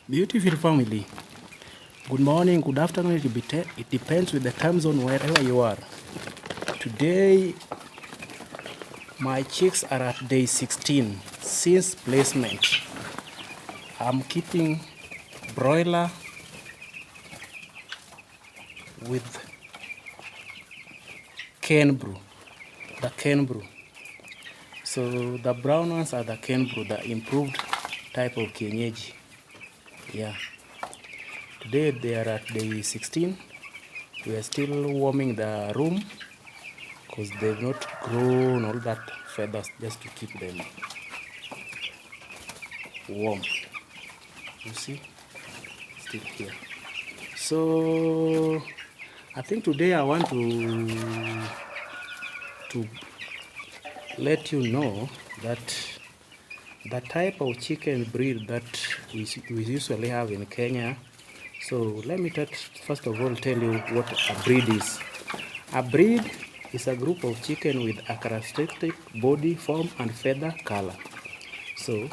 Beautiful family. Good morning, good afternoon. It depends with the time zone wherever you are. Today, my chicks are at day 16 since placement. I'm keeping broiler with cane brew, the cane brew. So the brown ones are the cane brew, the improved type of kienyeji. Yeah. Today they are at day 16. We are still warming the room because they've not grown all that feathers, just to keep them warm. You see, still here. So I think today I want to let you know that the type of chicken breed that we usually have in Kenya. So let me first of all tell you what a breed is. A breed is a group of chicken with a characteristic body form and feather color. So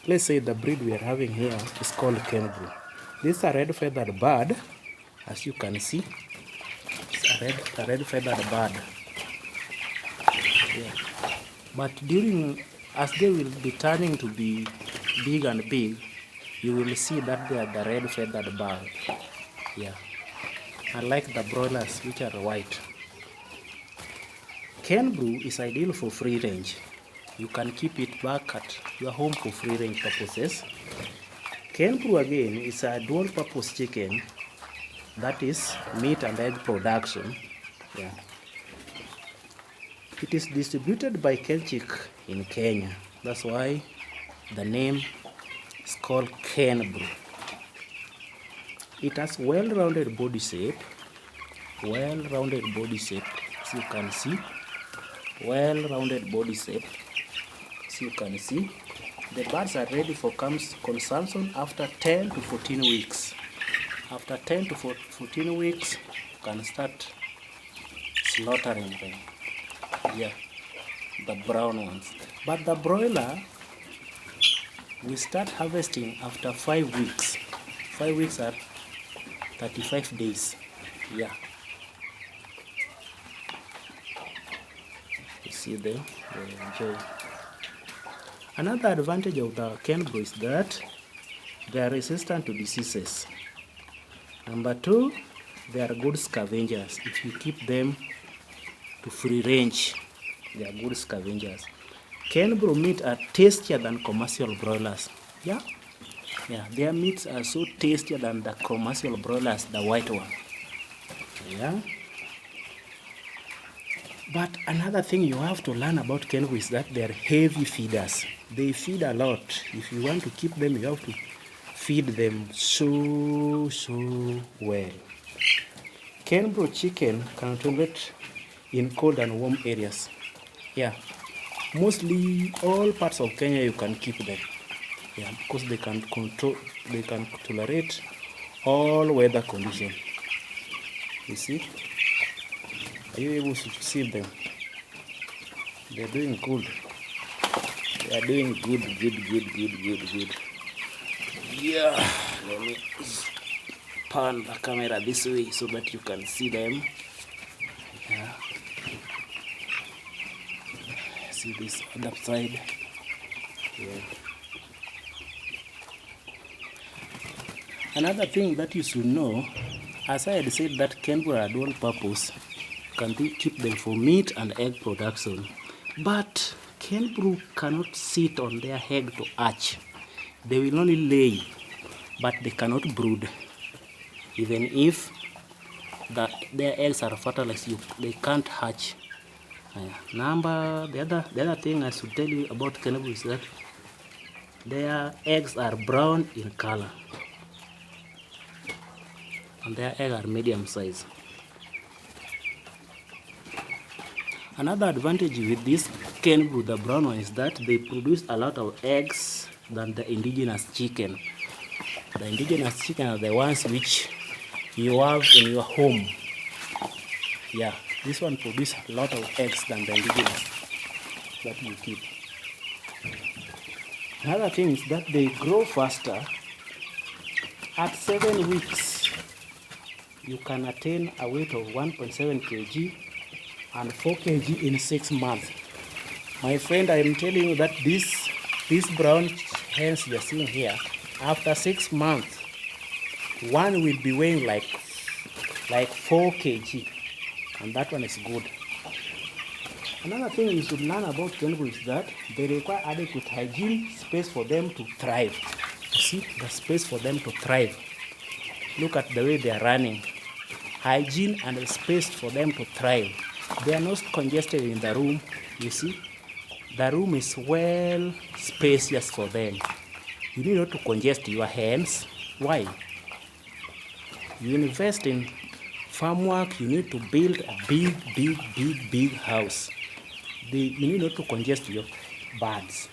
let's say the breed we are having here is called cane brew. This is a red feathered bird, as you can see. It's a red feathered bird. Yeah. But as they will be turning to be big and big, you will see that they are the red feathered bird. Yeah. Unlike the broilers, which are white. Cane brew is ideal for free range. You can keep it back at your home for free range purposes. Cane brew again is a dual purpose chicken, that is meat and egg production. Yeah. It is distributed by Kenchick in Kenya. That's why the name is called cane brew. It has well-rounded body shape. Well-rounded body shape, as you can see. Well-rounded body shape, as you can see. The birds are ready for consumption after 10 to 14 weeks. After 10 to 14 weeks, you can start slaughtering them. Yeah, the brown ones. But the broiler, we start harvesting after 5 weeks. 5 weeks are 35 days. Yeah. You see them, they enjoy. Another advantage of the cane brew is that they are resistant to diseases. Number 2, they are good scavengers. If you keep them to free range, they are good scavengers. Cane brew meat are tastier than commercial broilers. Yeah, their meats are so tastier than the commercial broilers, the white one. Yeah. But another thing you have to learn about cane brew is that they are heavy feeders. They feed a lot. If you want to keep them, you have to feed them so well. Cane brew chicken can tolerate in cold and warm areas. Yeah, mostly all parts of Kenya you can keep them. Yeah, because they can tolerate all weather conditions. You see? Are you able to see them? They're doing good. They are doing good. Yeah, let me pan the camera this way so that you can see them. Yeah. See this other side. Yeah. Another thing that you should know, as I had said that cane brew are dual purpose, you can keep them for meat and egg production. But cane brew cannot sit on their egg to hatch. They will only lay, but they cannot brood. Even if their eggs are fertilized, they can't hatch. The other thing I should tell you about cane brew is that their eggs are brown in color, and their eggs are medium size. Another advantage with this cane brew, the brown one, is that they produce a lot of eggs than the indigenous chicken. The indigenous chicken are the ones which you have in your home. Yeah, this one produces a lot of eggs than the indigenous that you keep. Another thing is that they grow faster. At 7 weeks, you can attain a weight of 1.7 kg and 4 kg in 6 months. My friend, I am telling you that these brown hens you are seeing here, after 6 months, one will be weighing like 4 kg, and that one is good. Another thing you should learn about Kenbru is that they require adequate hygiene, space for them to thrive. You see, the space for them to thrive. Look at the way they are running. Hygiene and the space for them to thrive. They are not congested in the room. You see, the room is well spacious for them. You need not to congest your hens. Why? You invest in farm work, you need to build a big house. You need not to congest your birds.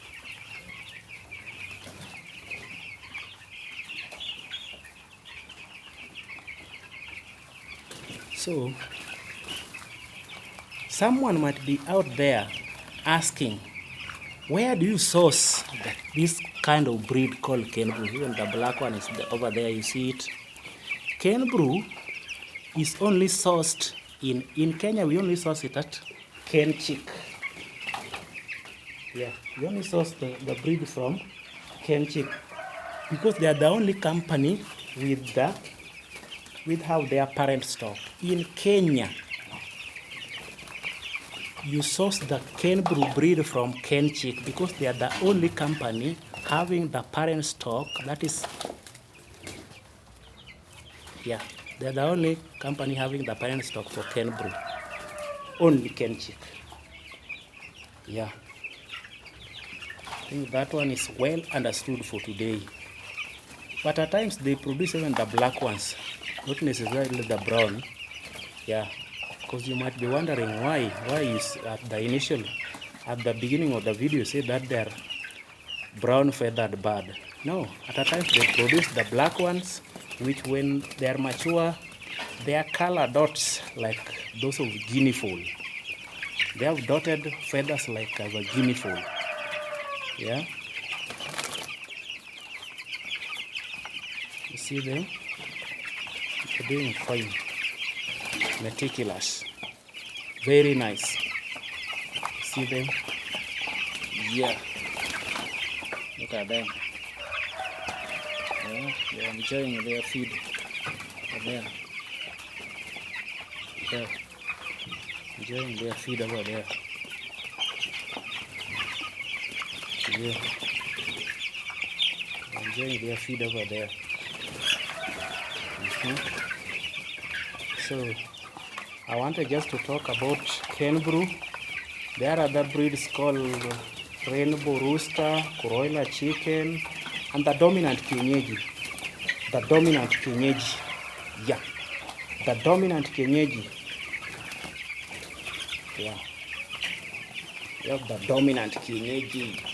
So, someone might be out there asking, where do you source this kind of breed called Kenbru? Even the black one is over there, you see it. Kenbru is only sourced in Kenya. We only source it at Kenchick. Yeah, we only source the breed from Kenchick because they are the only company with how their parent stock. In Kenya, you source the Kenbru breed from Kenchick because they are the only company having the parent stock. That is, yeah, they're the only company having the parent stock for Kenbru. Only Kenchick. Yeah. I think that one is well understood for today. But at times they produce even the black ones, not necessarily the brown. Yeah. Because you might be wondering why is at the beginning of the video say that they're brown feathered bird. No, at a time they produce the black ones, which when they are mature, they are color dots like those of guinea fowl. They have dotted feathers like a guinea fowl. Yeah. You see them? They're doing fine. Meticulous. Very nice. See them? Yeah. Look at them. Yeah, they're enjoying their feed. Over there. Yeah. Enjoying their feed over there. Yeah. Enjoying their feed over there. So I wanted just to talk about Kenbru. There are other breeds called Rainbow Rooster, Broiler Chicken, and the dominant Kienyeji. The dominant Kienyeji. Yeah. The dominant Kienyeji. Yeah. We have the dominant Kienyeji.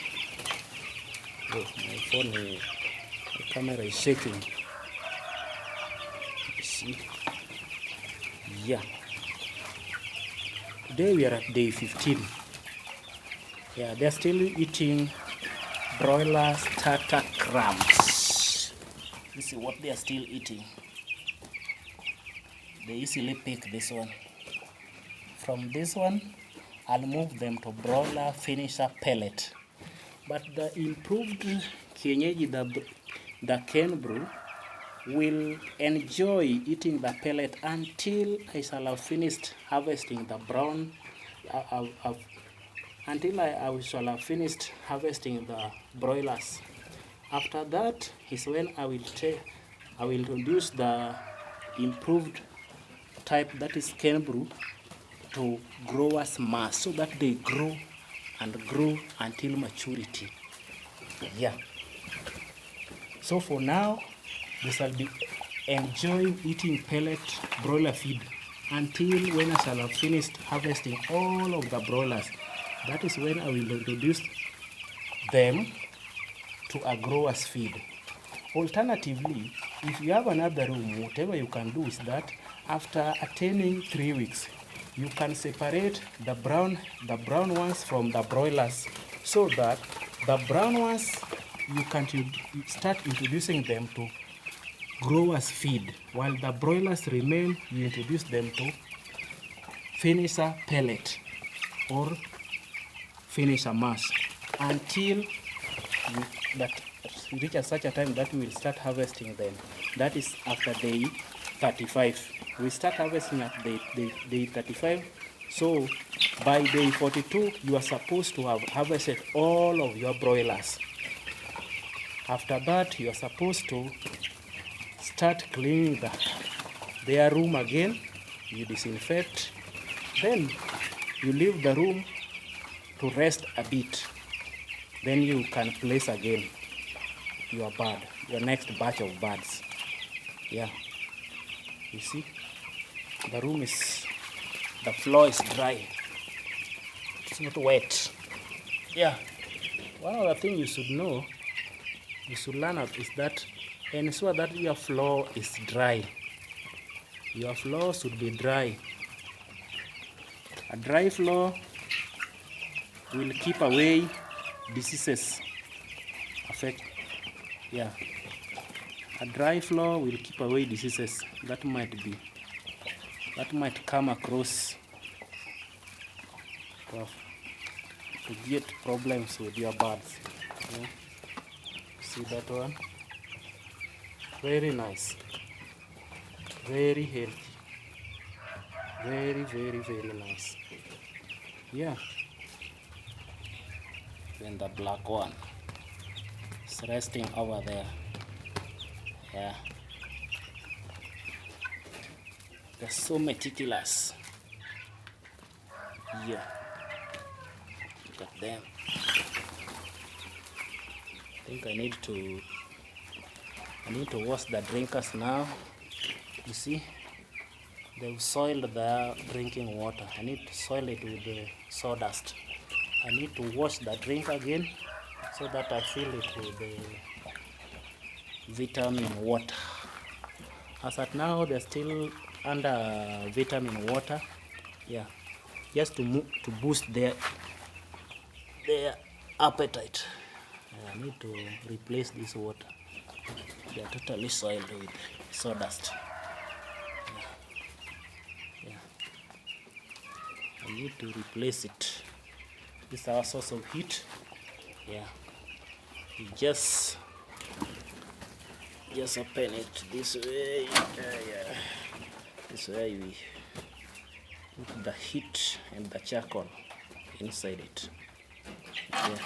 Oh, my phone, the camera is shaking. You see? Yeah. Today we are at day 15. Yeah, they're still eating broiler starter crumbs. This is what they are still eating. They easily pick this one. From this one, I'll move them to broiler finisher pellet. But the improved Kienyeji, the Kenbru, will enjoy eating the pellet until I shall have finished harvesting the brown, until I shall have finished harvesting the broilers. After that is when I will introduce the improved type, that is Kenbru, to growers mass, so that they grow and grow until maturity. Yeah. So for now, they shall be enjoying eating pellet broiler feed until when I shall have finished harvesting all of the broilers. That is when I will introduce them to a grower's feed. Alternatively, if you have another room, whatever you can do is that after attaining 3 weeks, you can separate the brown ones from the broilers, so that the brown ones you can start introducing them to growers feed. While the broilers remain, you introduce them to finisher pellet or finisher mass until that reach such a time that we will start harvesting them. That is after day 35. We start harvesting at day 35. So by day 42, you are supposed to have harvested all of your broilers. After that, you are supposed to start cleaning their room again. You disinfect. Then you leave the room to rest a bit. Then you can place again your next batch of birds. Yeah, you see, the floor is dry. It's not wet. Yeah, one of the things you should know, you should learn is that ensure that your floor is dry. Your floor should be dry. A dry floor will keep away diseases. A dry floor will keep away diseases that might come across to get problems with your birds. Yeah. See that one? Very nice, very healthy, very, very, very nice. Yeah. Then the black one is resting over there. Yeah, they're so meticulous. Yeah, look at them. I think I need to wash the drinkers now. You see, they've soiled their drinking water. I need to soil it with the sawdust. I need to wash the drink again so that I fill it with the vitamin water. As at now, they're still under vitamin water. Yeah, just to boost their appetite. I need to replace this water. They are totally soiled with sawdust. Yeah. I need to replace it. This is our source of heat. Yeah, you just open it this way. Yeah. This way we put the heat and the charcoal inside it. Yeah.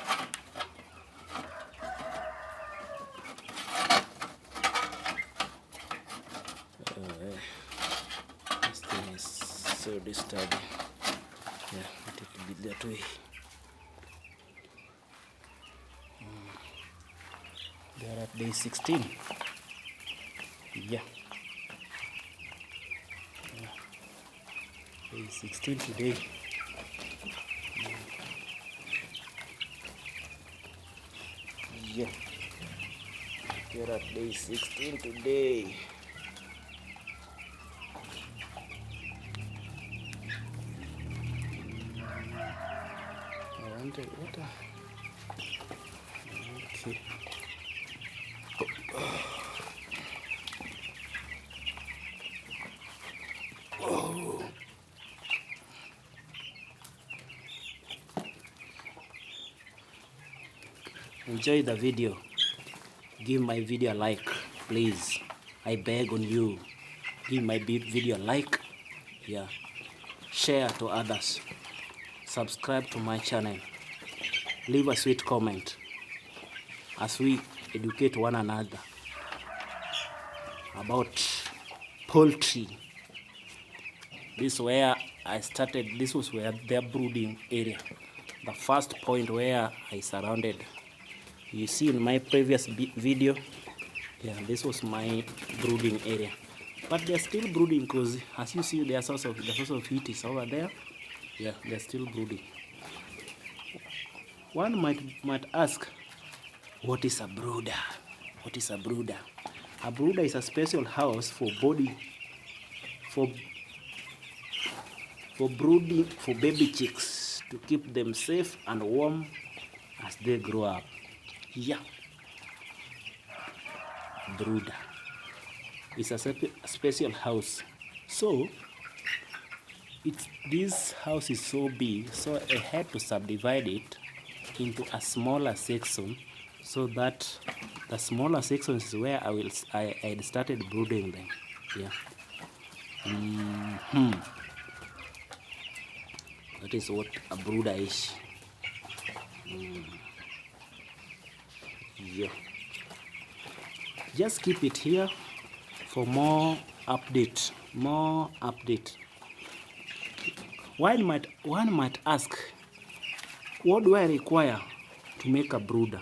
This thing is so disturbing. Yeah, it will be that way. They are at day 16. Yeah. Day 16 today. Yeah. They are at day 16 today. I wanted water. Okay. Enjoy the video. Give my video a like, please. I beg on you. Give my video a like. Yeah. Share to others. Subscribe to my channel. Leave a sweet comment as we educate one another about poultry. This is where I started. This was where their brooding area. The first point where I surrounded. You see in my previous video, yeah, this was my brooding area. But they're still brooding because, as you see, the source of heat is over there. Yeah, they're still brooding. One might ask, what is a brooder? What is a brooder? A brooder is a special house for brooding for baby chicks to keep them safe and warm as they grow up. Yeah, brooder. It's a special house. So this house is so big, so I had to subdivide it into a smaller section, so that the smaller section is where I started brooding them. Yeah. That is what a brooder is. Yeah. Just keep it here for more update. One might ask, what do I require to make a brooder?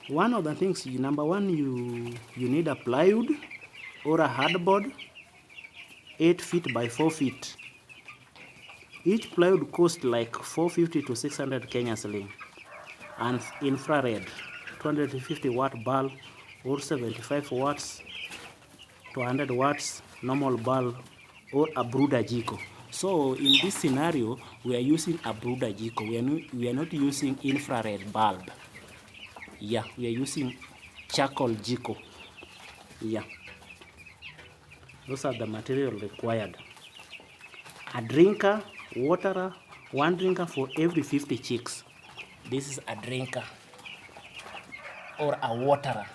One of the things, number one, you need a plywood or a hardboard, 8 feet by 4 feet. Each plywood costs like 450 to 600 Kenya shilling. And infrared, 250 watt bulb or 75 watts to 100 watts normal bulb, or a brooder jiko. So in this scenario, we are using a brooder jiko. We are not using infrared bulb. Yeah, we are using charcoal jiko. Yeah, those are the material required. A drinker, waterer, 1 drinker for every 50 chicks. This is a drinker or a waterer,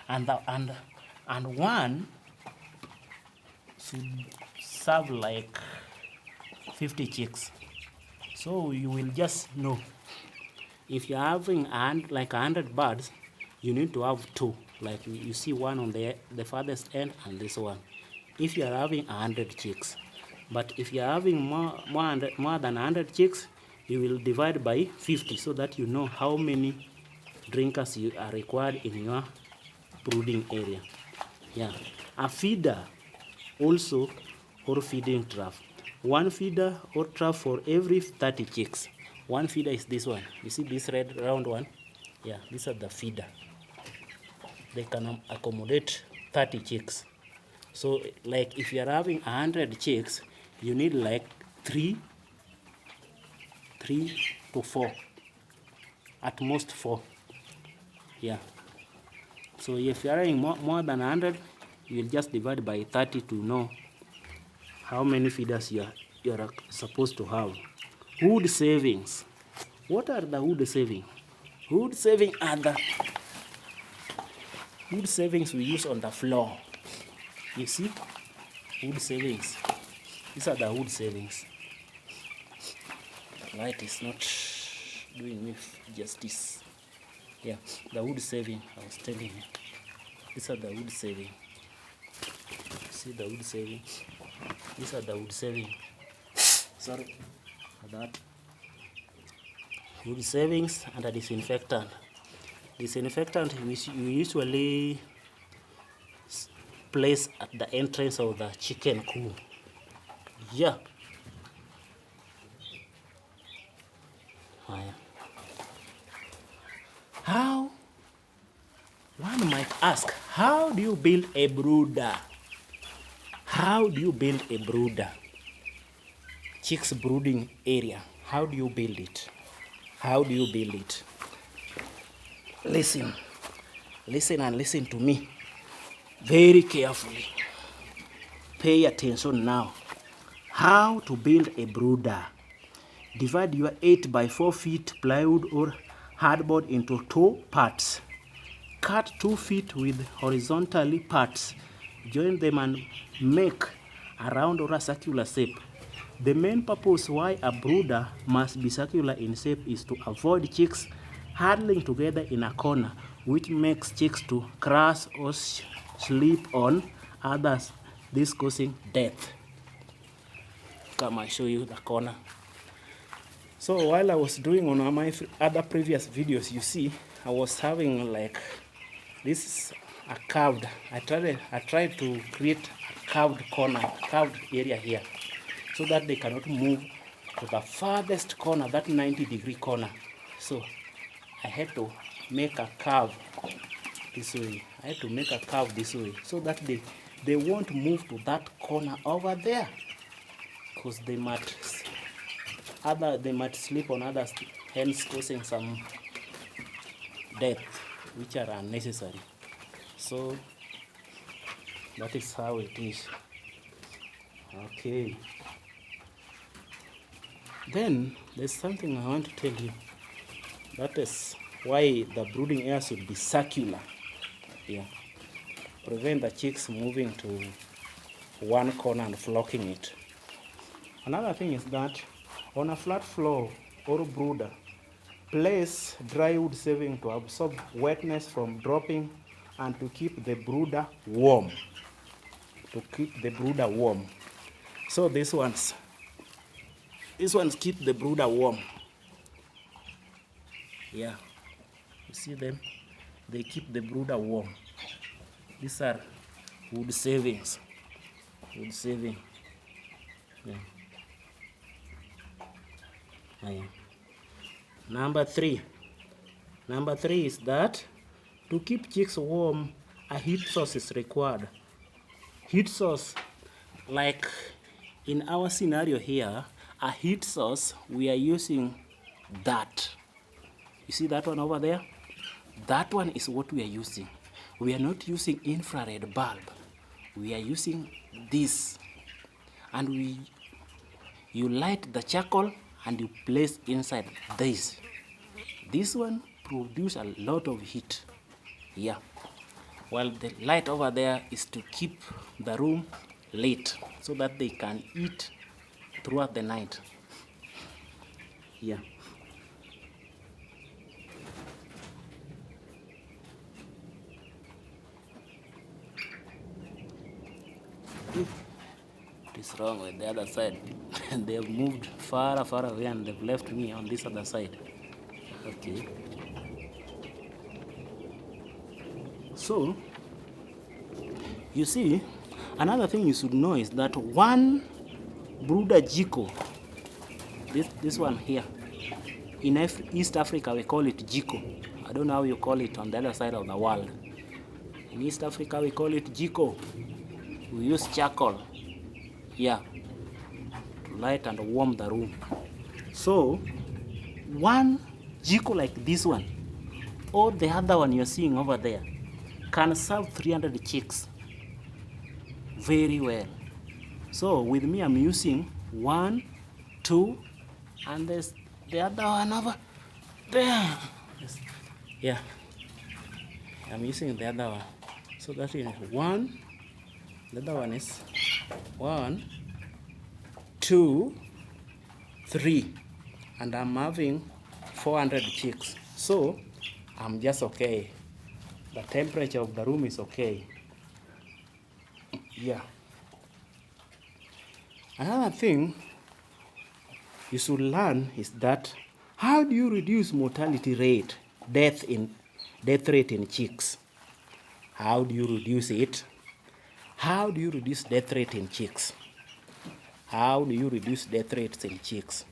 and one should serve like 50 chicks. So you will just know, if you're having like 100 birds, you need to have 2. Like you see one on the farthest end and this one. If you are having 100 chicks, but if you are having more than 100 chicks, you will divide by 50, so that you know how many drinkers you are required in your brooding area. Yeah, a feeder also, or feeding trap. 1 feeder or trap for every 30 chicks. 1 feeder is this one. You see this red round one? Yeah, these are the feeder. They can accommodate 30 chicks. So like if you are having 100 chicks, you need like 3 to 4, at most 4. Yeah. So if you are having more than 100, you will just divide by 30 to know how many feeders you are supposed to have. Wood savings. What are the wood savings? Wood savings are the wood savings we use on the floor. You see, wood savings. These are the wood savings. Light is not doing me justice. Yeah, the wood saving, I was telling you. These are the wood saving. See the wood saving? These are the wood saving. Sorry for that. Wood savings and a disinfectant. Disinfectant we usually place at the entrance of the chicken coop. Yeah. How? One might ask, how do you build a brooder? How do you build a brooder? Chicks brooding area. How do you build it? How do you build it? Listen and listen to me very carefully. Pay attention now. How to build a brooder. Divide your 8 by 4 feet plywood or hardboard into 2 parts. Cut 2 feet with horizontally parts. Join them and make a round or a circular shape. The main purpose why a brooder must be circular in shape is to avoid chicks huddling together in a corner, which makes chicks to crash or sleep on others, this causing death. Come, I show you the corner. So while I was doing on my other previous videos, you see, I was having like this is a curved. I tried to create a curved corner, curved area here, so that they cannot move to the farthest corner, that 90-degree corner. So I had to make a curve this way. I had to make a curve this way so that they won't move to that corner over there, because they might sleep on others, hence causing some death. which are unnecessary. So that is how it is. Okay. Then there's something I want to tell you. That is why the brooding area should be circular. Yeah. Prevent the chicks moving to one corner and flocking it. Another thing is that on a flat floor or brooder, place dry wood shaving to absorb wetness from dropping and to keep the brooder warm. To keep the brooder warm. So these ones keep the brooder warm. Yeah, you see them? They keep the brooder warm. These are wood savings. Wood saving. Yeah. Yeah. Number three is that to keep chicks warm, a heat source is required. Heat source, like in our scenario here, a heat source, we are using that. You see that one over there? That one is what we are using. We are not using infrared bulb. We are using this. And you light the charcoal and you place inside this. This one produces a lot of heat. Yeah. While the light over there is to keep the room lit so that they can eat throughout the night. Yeah. What is wrong with the other side? They have moved far away and they've left me on this other side. Okay. So, you see, another thing you should know is that one brooder jiko, this one here, in East Africa we call it jiko. I don't know how you call it on the other side of the world. In East Africa we call it jiko. We use charcoal, yeah, to light and warm the room. So, one jiko like this one, or the other one you're seeing over there, can serve 300 chicks very well. So with me, I'm using 1, 2, and there's the other one over there. Yeah, I'm using the other one. So that is 1, the other one is 1, 2, 3, and I'm having 400 chicks. So I'm just okay. The temperature of the room is okay. Yeah. Another thing you should learn is that how do you reduce mortality rate, death rate in chicks? How do you reduce it? How do you reduce death rate in chicks? How do you reduce death rates in chicks?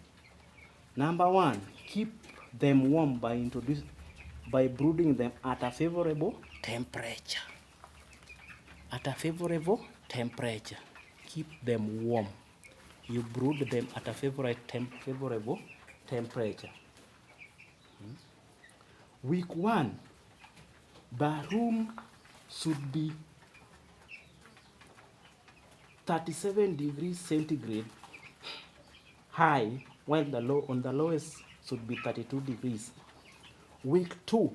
Number 1, keep them warm by brooding them at a favorable temperature. At a favorable temperature. Keep them warm. You brood them at a favorable temperature. Week 1, the room should be 37 degrees centigrade high, while on the lowest should be 32 degrees. Week 2,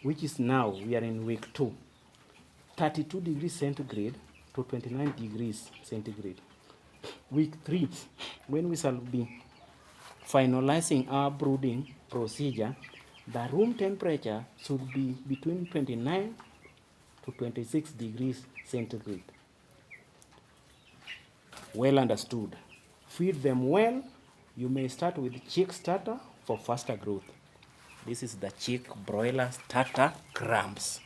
which is now, we are in week 2, 32 degrees centigrade to 29 degrees centigrade. Week 3, when we shall be finalizing our brooding procedure, the room temperature should be between 29 to 26 degrees centigrade. Well understood. Feed them well. You may start with chick starter for faster growth. This is the chick broiler starter crumbs.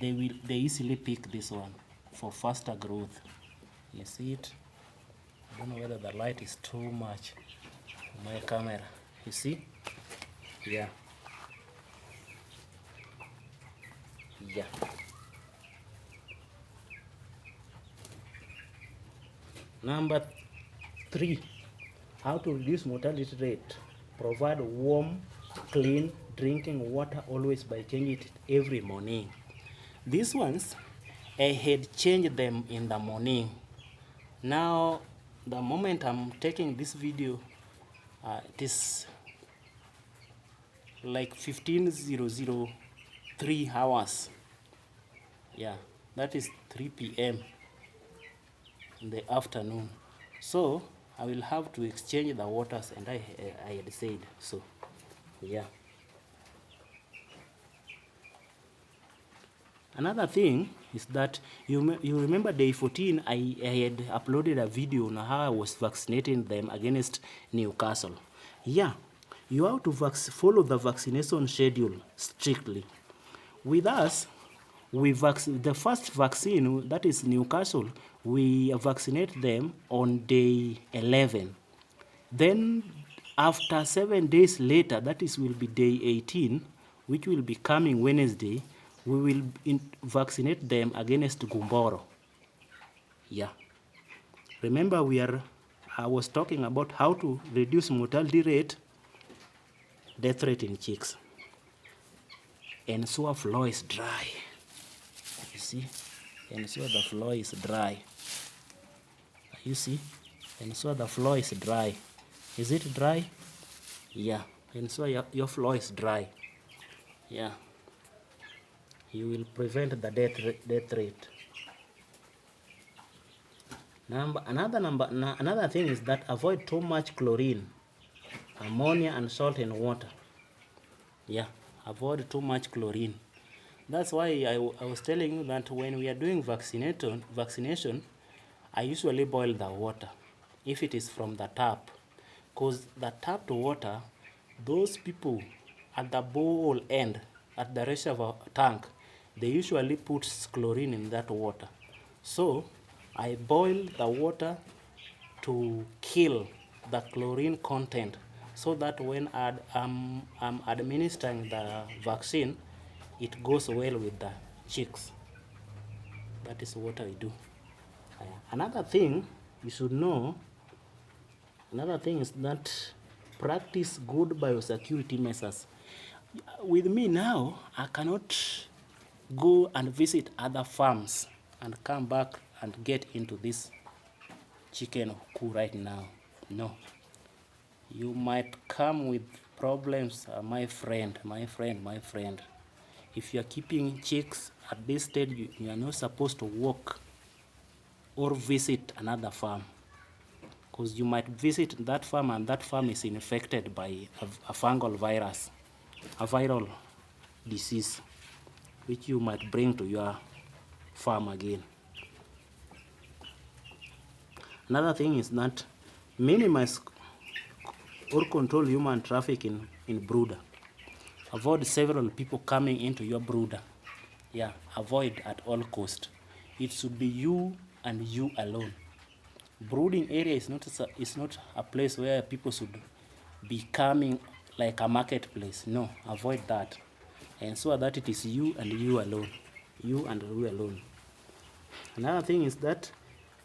They easily pick this one for faster growth. You see it? I don't know whether the light is too much on my camera. You see? Yeah. Yeah. Number 3, how to reduce mortality rate. Provide warm, clean drinking water always by changing it every morning. These ones, I had changed them in the morning. Now, the moment I'm taking this video, it is like 15:003 hours. Yeah, that is 3 p.m. in the afternoon. So I will have to exchange the waters, and I had said so. Yeah. Another thing is that you remember day 14, I had uploaded a video on how I was vaccinating them against Newcastle. Yeah, you have to follow the vaccination schedule strictly. With us, the first vaccine, that is Newcastle, we vaccinate them on day 11. Then after 7 days later, that is will be day 18, which will be coming Wednesday, we will vaccinate them against Gumboro. Yeah. Remember I was talking about how to reduce mortality rate, death rate in chicks. And so our floor is dry. You see? And so the floor is dry. You see? And so the floor is dry. Is it dry? Yeah. And so your floor is dry. Yeah. You will prevent the death rate. Another thing is that avoid too much chlorine, ammonia, and salt in water. Yeah, avoid too much chlorine. That's why I was telling you that when we are doing vaccination, I usually boil the water if it is from the tap, because the tapped water, those people at the bowl end, at the reservoir tank, they usually put chlorine in that water. So I boil the water to kill the chlorine content, so that when I'm administering the vaccine, it goes well with the chicks. That is what I do. Another thing you should know, is that practice good biosecurity measures. With me now, I cannot go and visit other farms and come back and get into this chicken coup right now. No. You might come with problems, my friend. If you are keeping chicks at this stage, you are not supposed to walk or visit another farm, because you might visit that farm and that farm is infected by a fungal virus, a viral disease, which you might bring to your farm again. Another thing is that minimize or control human trafficking in brooder. Avoid several people coming into your brooder. Yeah, avoid at all cost. It should be you and you alone. Brooding area is not a place where people should be coming like a marketplace. No, avoid that. And so that it is you and you alone. You and you alone. Another thing is that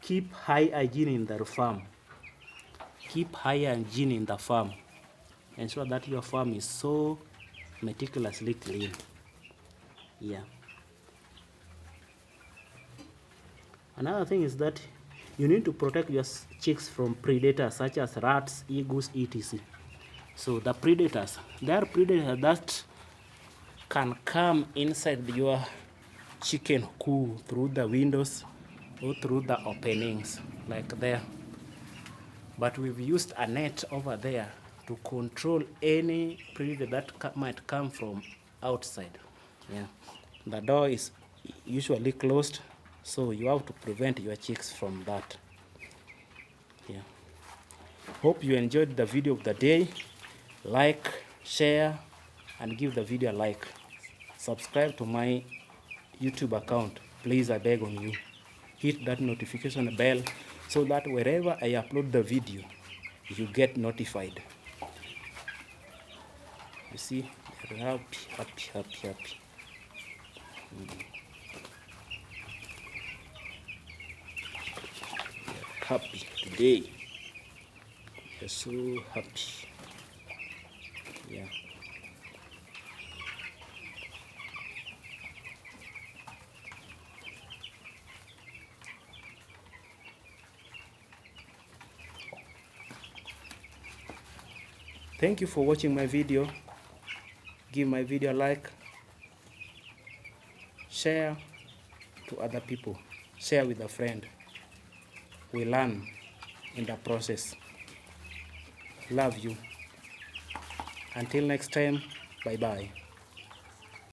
keep high hygiene in the farm. Keep high hygiene in the farm. Ensure that your farm is so meticulously clean. Yeah. Another thing is that you need to protect your chicks from predators such as rats, eagles, etc. So the predators, there are predators that can come inside your chicken coop through the windows or through the openings, like there. But we've used a net over there to control any predator that might come from outside. Yeah, the door is usually closed, so you have to prevent your chicks from that. Yeah. Hope you enjoyed the video of the day. Like, share, and give the video a like. Subscribe to my YouTube account, please, I beg on you. Hit that notification bell so that wherever I upload the video, you get notified. You see, they're happy. They're happy today. They're so happy. Thank you for watching my video. Give my video a like, share to other people, share with a friend. We learn in the process. Love you. Until next time, bye bye.